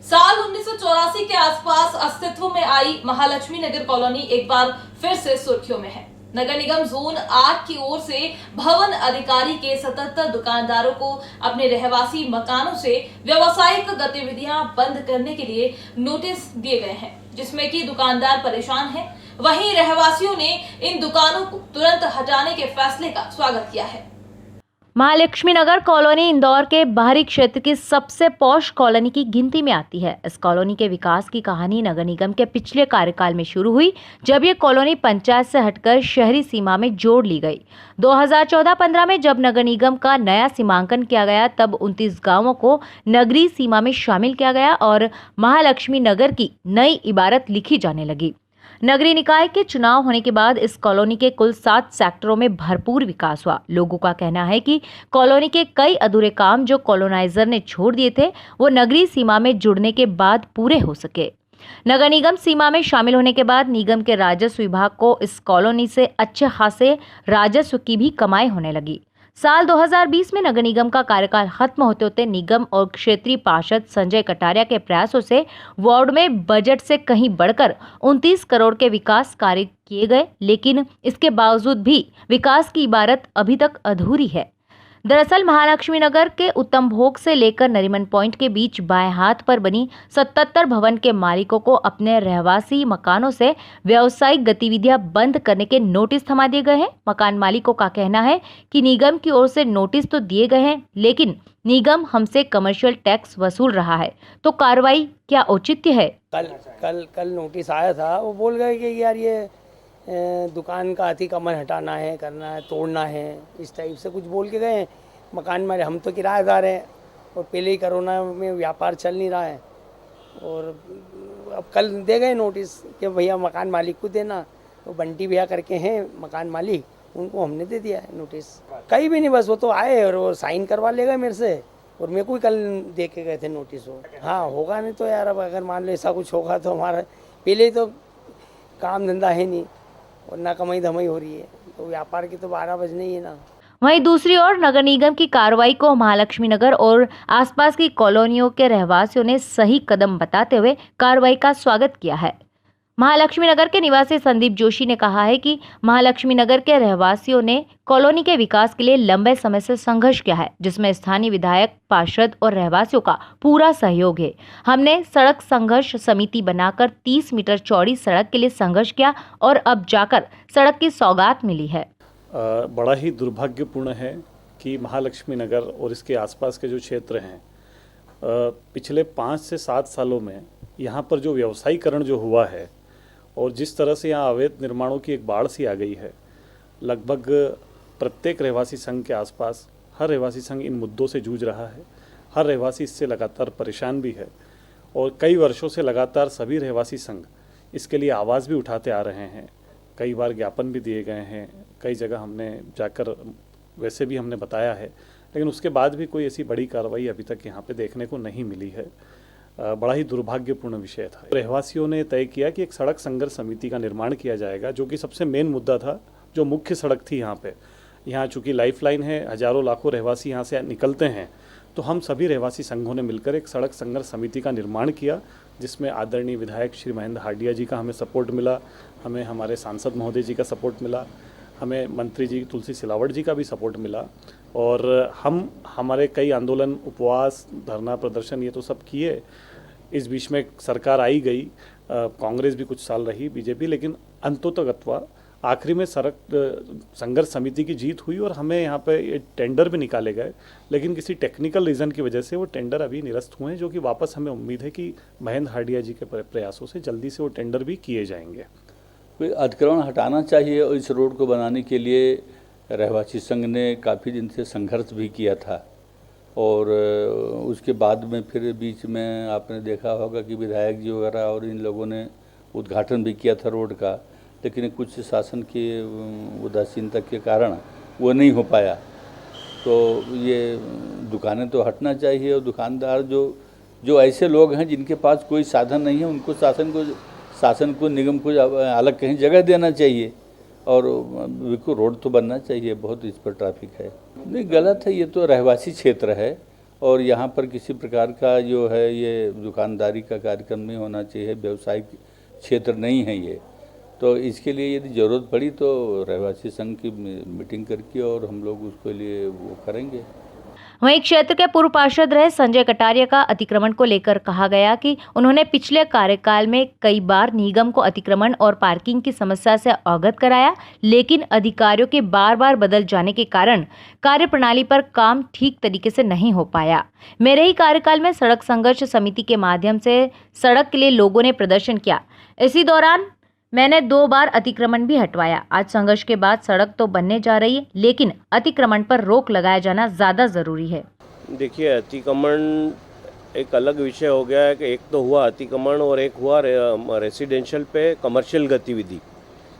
साल 1984 के आसपास अस्तित्व में आई महालक्ष्मी नगर कॉलोनी एक बार फिर से सुर्खियों में है। नगर निगम जोन 8 की ओर से भवन अधिकारी के 77 दुकानदारों को अपने रहवासी मकानों से व्यावसायिक गतिविधियां बंद करने के लिए नोटिस दिए गए हैं, जिसमें कि दुकानदार परेशान हैं। वहीं रहवासियों ने इन दुकानों को तुरंत हटाने के फैसले का स्वागत किया है। महालक्ष्मी नगर कॉलोनी इंदौर के बाहरी क्षेत्र की सबसे पॉश कॉलोनी की गिनती में आती है। इस कॉलोनी के विकास की कहानी नगर निगम के पिछले कार्यकाल में शुरू हुई, जब ये कॉलोनी पंचायत से हटकर शहरी सीमा में जोड़ ली गई। 2014-15 में जब नगर निगम का नया सीमांकन किया गया, तब 29 गांवों को नगरीय सीमा में शामिल किया गया और महालक्ष्मी नगर की नई इबारत लिखी जाने लगी। नगरीय निकाय के चुनाव होने के बाद इस कॉलोनी के कुल 7 सेक्टरों में भरपूर विकास हुआ। लोगों का कहना है कि कॉलोनी के कई अधूरे काम जो कॉलोनाइजर ने छोड़ दिए थे, वो नगरीय सीमा में जुड़ने के बाद पूरे हो सके। नगर निगम सीमा में शामिल होने के बाद निगम के राजस्व विभाग को इस कॉलोनी से अच्छे खासे राजस्व की भी कमाई होने लगी। साल 2020 में नगर निगम का कार्यकाल खत्म होते होते निगम और क्षेत्रीय पार्षद संजय कटारिया के प्रयासों से वार्ड में बजट से कहीं बढ़कर 29 करोड़ के विकास कार्य किए गए, लेकिन इसके बावजूद भी विकास की इबारत अभी तक अधूरी है। दरअसल महालक्ष्मी नगर के उत्तम भोग से लेकर नरीमन पॉइंट के बीच बाएं हाथ पर बनी 77 भवन के मालिकों को अपने रहवासी मकानों से व्यावसायिक गतिविधियां बंद करने के नोटिस थमा दिए गए हैं। मकान मालिकों का कहना है कि निगम की ओर से नोटिस तो दिए गए हैं, लेकिन निगम हमसे कमर्शियल टैक्स वसूल रहा है, तो कार्रवाई क्या औचित्य है? कल नोटिस आया था। वो बोल गए कि यार ये दुकान का अतिक्रमण हटाना है, करना है, तोड़ना है, इस टाइप से कुछ बोल के गए। मकान मालिक, हम तो किराएदार हैं और पहले ही कोरोना में व्यापार चल नहीं रहा है, और अब कल दे गए नोटिस कि भैया मकान मालिक को देना। तो बंटी भैया करके हैं मकान मालिक, उनको हमने दे दिया है नोटिस। कहीं भी नहीं, बस वो तो आए और वो साइन करवा ले गए मेरे से, और मेरे को ही कल दे के गए थे नोटिस। वो हाँ होगा नहीं तो यार, अब अगर मान लो ऐसा कुछ होगा तो हमारा पहले ही तो काम धंधा है नहीं और ना कमाई धमाई हो रही है, तो व्यापार की तो 12 बजने ही है ना। वहीं दूसरी ओर नगर निगम की कार्रवाई को महालक्ष्मी नगर और आसपास की कॉलोनियों के रहवासियों ने सही कदम बताते हुए कार्रवाई का स्वागत किया है। महालक्ष्मी नगर के निवासी संदीप जोशी ने कहा है कि महालक्ष्मी नगर के रहवासियों ने कॉलोनी के विकास के लिए लंबे समय से संघर्ष किया है, जिसमें स्थानीय विधायक, पार्षद और रहवासियों का पूरा सहयोग है। हमने सड़क संघर्ष समिति बनाकर 30 मीटर चौड़ी सड़क के लिए संघर्ष किया और अब जाकर सड़क की सौगात मिली है। बड़ा ही दुर्भाग्यपूर्ण है कि महालक्ष्मी नगर और इसके आसपास के जो क्षेत्र हैं, पिछले 5 से 7 सालों में यहाँ पर जो व्यवसायीकरण जो हुआ है और जिस तरह से यहाँ अवैध निर्माणों की एक बाढ़ सी आ गई है, लगभग प्रत्येक रहवासी संघ के आसपास हर रहवासी संघ इन मुद्दों से जूझ रहा है। हर रहवासी इससे लगातार परेशान भी है और कई वर्षों से लगातार सभी रहवासी संघ इसके लिए आवाज़ भी उठाते आ रहे हैं। कई बार ज्ञापन भी दिए गए हैं, कई जगह हमने जाकर वैसे भी हमने बताया है, लेकिन उसके बाद भी कोई ऐसी बड़ी कार्रवाई अभी तक यहाँ पे देखने को नहीं मिली है। बड़ा ही दुर्भाग्यपूर्ण विषय था। रहवासियों ने तय किया कि एक सड़क संघर्ष समिति का निर्माण किया जाएगा, जो कि सबसे मेन मुद्दा था, जो मुख्य सड़क थी यहाँ पे। यहाँ चूँकि लाइफलाइन है, हजारों लाखों रहवासी यहाँ से निकलते हैं, तो हम सभी रहवासी संघों ने मिलकर एक सड़क संघर्ष समिति का निर्माण किया, जिसमें आदरणीय विधायक श्री महेंद्र हार्डिया जी का हमें सपोर्ट मिला, हमें हमारे सांसद महोदय जी का सपोर्ट मिला, हमें मंत्री जी तुलसी सिलावट जी का भी सपोर्ट मिला, और हम हमारे कई आंदोलन, उपवास, धरना प्रदर्शन ये तो सब किए। इस बीच में सरकार आई गई, कांग्रेस भी कुछ साल रही, बीजेपी, लेकिन अंततोगत्वा आखिरी में सड़क संघर्ष समिति की जीत हुई और हमें यहाँ पे ये टेंडर भी निकाले गए, लेकिन किसी टेक्निकल रीज़न की वजह से वो टेंडर अभी निरस्त हुए हैं, जो कि वापस हमें उम्मीद है कि महेंद्र हार्डिया जी के प्रयासों से जल्दी से वो टेंडर भी किए जाएंगे। कोई अतिक्रमण हटाना चाहिए और इस रोड को बनाने के लिए रहवासी संघ ने काफ़ी दिन से संघर्ष भी किया था, और उसके बाद में फिर बीच में आपने देखा होगा कि विधायक जी वगैरह और इन लोगों ने उद्घाटन भी किया था रोड का, लेकिन कुछ शासन की उदासीनता के कारण वो नहीं हो पाया। तो ये दुकानें तो हटना चाहिए, और दुकानदार जो ऐसे लोग हैं जिनके पास कोई साधन नहीं है, उनको शासन को निगम को अलग कहीं जगह देना चाहिए, और बिल्कुल रोड तो बनना चाहिए। बहुत इस पर ट्रैफिक है, नहीं गलत है, ये तो रहवासी क्षेत्र है और यहाँ पर किसी प्रकार का जो है ये दुकानदारी का कार्यक्रम नहीं होना चाहिए, व्यवसायिक क्षेत्र नहीं है ये। तो इसके लिए यदि ज़रूरत पड़ी तो रहवासी संघ की मीटिंग करके और हम लोग उसके लिए वो करेंगे। वहीं क्षेत्र के पूर्व पार्षद रहे संजय कटारिया का अतिक्रमण को लेकर कहा गया कि उन्होंने पिछले कार्यकाल में कई बार निगम को अतिक्रमण और पार्किंग की समस्या से अवगत कराया, लेकिन अधिकारियों के बार बार बदल जाने के कारण कार्यप्रणाली पर काम ठीक तरीके से नहीं हो पाया। मेरे ही कार्यकाल में सड़क संघर्ष समिति के माध्यम से सड़क के लिए लोगों ने प्रदर्शन किया। इसी दौरान मैंने 2 बार अतिक्रमण भी हटवाया। आज संघर्ष के बाद सड़क तो बनने जा रही है, लेकिन अतिक्रमण पर रोक लगाया जाना ज़्यादा ज़रूरी है। देखिए, अतिक्रमण एक अलग विषय हो गया है कि एक तो हुआ अतिक्रमण और एक हुआ रेसिडेंशियल पे कमर्शियल गतिविधि।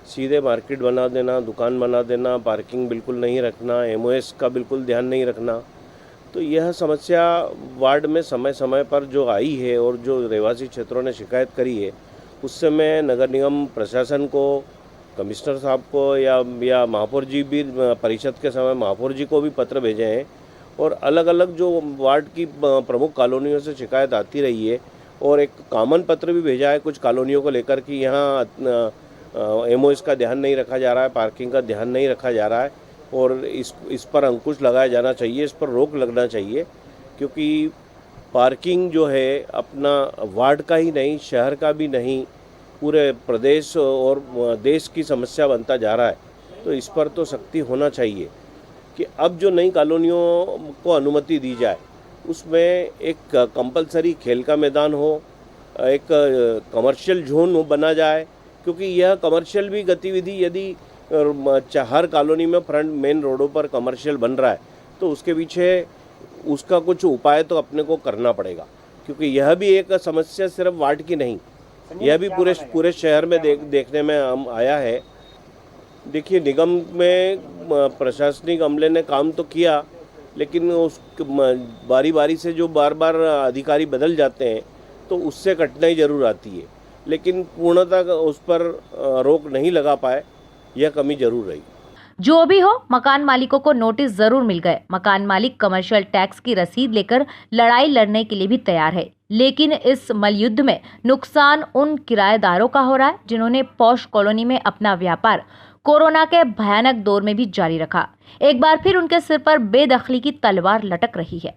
सीधे मार्केट बना देना, दुकान बना देना, पार्किंग बिल्कुल नहीं रखना, एमओएस का बिल्कुल ध्यान नहीं रखना। तो यह समस्या वार्ड में समय समय पर जो आई है और जो रहवासी क्षेत्रों ने शिकायत करी है, उससे मैं नगर निगम प्रशासन को, कमिश्नर साहब को या महापौर जी भी परिषद के समय महापौर जी को भी पत्र भेजे हैं और अलग अलग जो वार्ड की प्रमुख कॉलोनियों से शिकायत आती रही है और एक कॉमन पत्र भी भेजा है कुछ कॉलोनियों को लेकर कि यहाँ एमओएस का ध्यान नहीं रखा जा रहा है, पार्किंग का ध्यान नहीं रखा जा रहा है और इस पर अंकुश लगाया जाना चाहिए, इस पर रोक लगना चाहिए, क्योंकि पार्किंग जो है अपना वार्ड का ही नहीं, शहर का भी नहीं, पूरे प्रदेश और देश की समस्या बनता जा रहा है। तो इस पर तो सख्ती होना चाहिए कि अब जो नई कॉलोनियों को अनुमति दी जाए उसमें एक कंपलसरी खेल का मैदान हो, एक कमर्शियल जोन बना जाए, क्योंकि यह कमर्शियल भी गतिविधि यदि हर कॉलोनी में फ्रंट मेन रोडों पर कमर्शियल बन रहा है तो उसके पीछे उसका कुछ उपाय तो अपने को करना पड़ेगा, क्योंकि यह भी एक समस्या सिर्फ वार्ड की नहीं, यह भी पूरे शहर में देखने में आया है। देखिए, निगम में प्रशासनिक अमले ने काम तो किया, लेकिन उस बारी बारी से जो बार बार अधिकारी बदल जाते हैं तो उससे कठिनाई जरूर आती है, लेकिन पूर्णतः उस पर रोक नहीं लगा पाए, यह कमी जरूर रही। जो भी हो, मकान मालिकों को नोटिस जरूर मिल गए। मकान मालिक कमर्शियल टैक्स की रसीद लेकर लड़ाई लड़ने के लिए भी तैयार है, लेकिन इस मलयुद्ध में नुकसान उन किराएदारों का हो रहा है जिन्होंने पॉश कॉलोनी में अपना व्यापार कोरोना के भयानक दौर में भी जारी रखा। एक बार फिर उनके सिर पर बेदखली की तलवार लटक रही है।